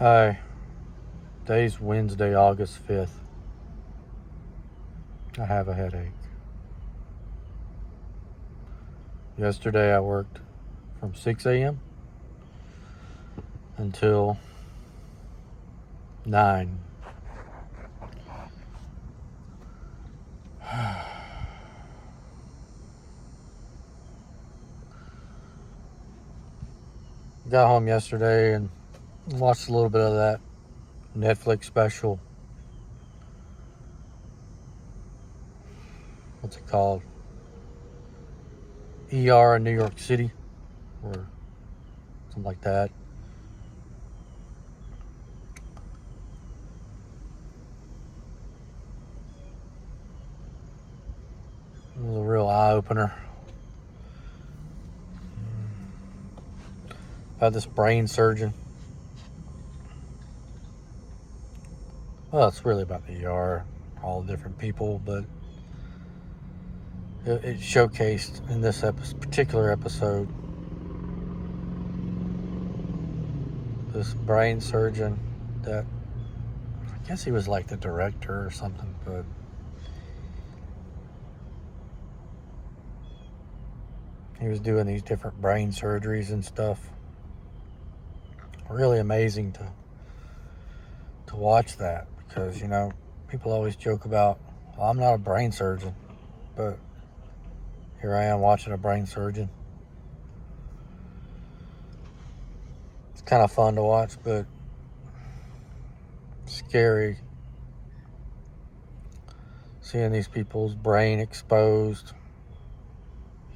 Hi, today's Wednesday, August 5th. I have a headache. Yesterday I worked from 6 a.m. until 9. Got home yesterday and watched a little bit of that Netflix special. What's it called? ER in New York City, or something like that. It was a real eye-opener. About this brain surgeon. Well, it's really about the ER, all the different people, but it showcased in this particular episode this brain surgeon that, I guess he was like the director or something, but he was doing these different brain surgeries and stuff. Really amazing to watch that, because people always joke about, well, I'm not a brain surgeon, but here I am watching a brain surgeon. It's kind of fun to watch, but scary seeing these people's brain exposed.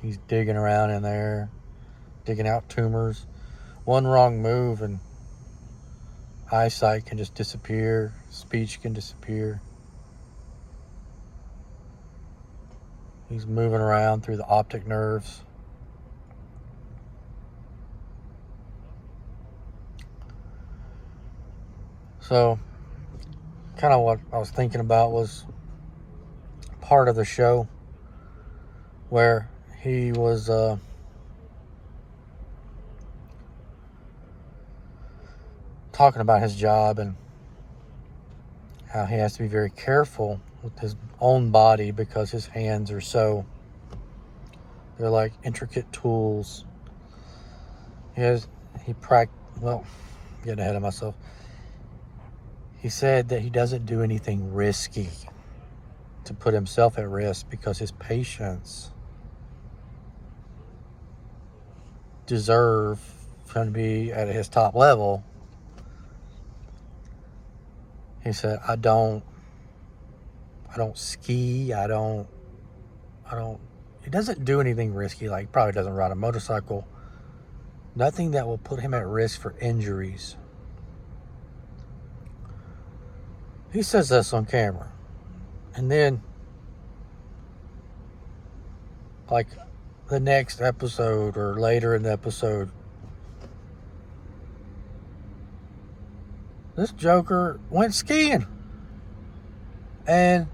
He's digging around in there, digging out tumors. One wrong move and eyesight can just disappear, speech can disappear. He's moving around through the optic nerves. So, kind of what I was thinking about was part of the show where he was talking about his job and how he has to be very careful with his own body because his hands are they're like intricate tools. Getting ahead of myself. He said that he doesn't do anything risky to put himself at risk because his patients deserve him to be at his top level. He said, I don't ski. He doesn't do anything risky. Like, probably doesn't ride a motorcycle. Nothing that will put him at risk for injuries. He says this on camera. And then, like, the next episode or later in the episode, this joker went skiing. And,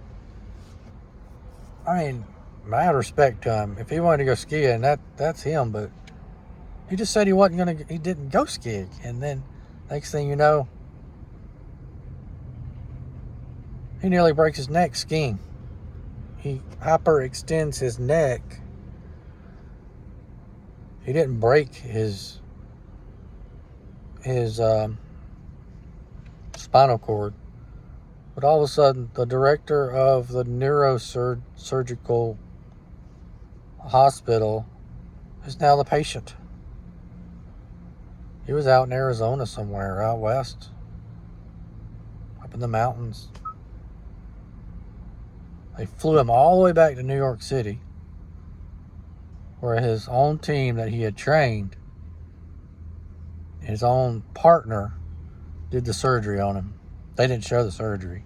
I mean, mad respect to him. If he wanted to go skiing, that's him. But he just said he didn't go skiing. And then, next thing you know, he nearly breaks his neck skiing. He hyperextends his neck. He didn't break his spinal cord. But all of a sudden, the director of the neurosurgical hospital is now the patient. He was out in Arizona somewhere, out west, up in the mountains. They flew him all the way back to New York City, where his own team that he had trained, his own partner, did the surgery on him. They didn't show the surgery.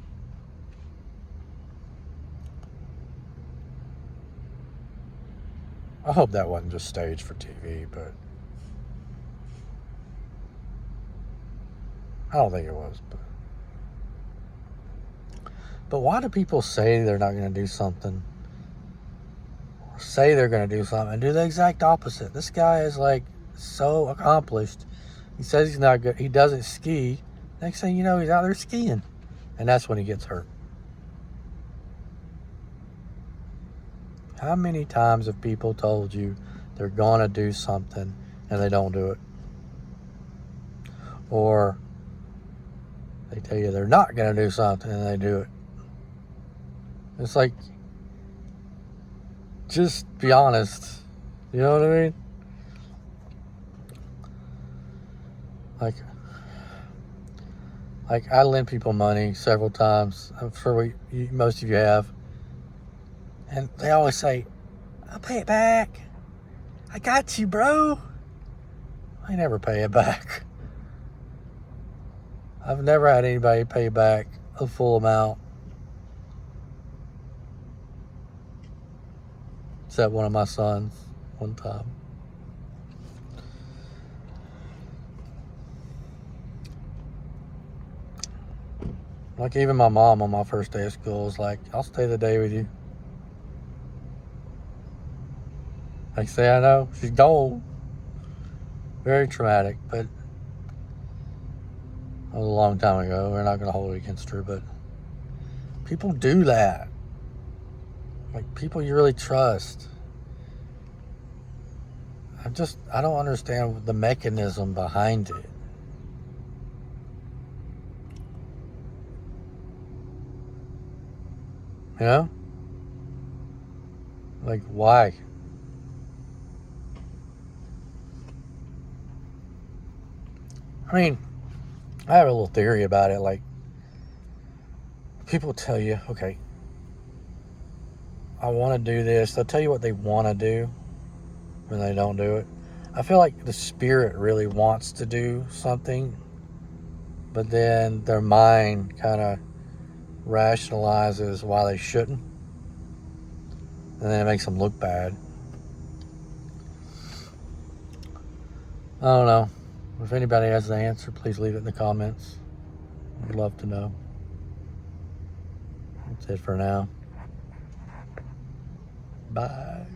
I hope that wasn't just staged for TV, but I don't think it was. But why do people say they're not going to do something? Or say they're going to do something and do the exact opposite? This guy is like so accomplished. He says he's not good. He doesn't ski. Next thing you know, he's out there skiing. And that's when he gets hurt. How many times have people told you they're going to do something and they don't do it? Or they tell you they're not going to do something and they do it. It's like, just be honest. You know what I mean? Like I lend people money several times. I'm sure most of you have. And they always say, I'll pay it back. I got you, bro. I never pay it back. I've never had anybody pay back a full amount. Except one of my sons one time. Like even my mom on my first day of school was like, I'll stay the day with you. I say, I know, she's gone. Very traumatic, but that was a long time ago. We're not going to hold it against her, but people do that. Like people you really trust. I don't understand the mechanism behind it. You know? Like, why? I mean, I have a little theory about it. Like, people tell you, okay, I want to do this. They'll tell you what they want to do when they don't do it. I feel like the spirit really wants to do something, but then their mind kind of rationalizes why they shouldn't. And then it makes them look bad. I don't know. If anybody has the answer, please leave it in the comments. I'd love to know. That's it for now. Bye.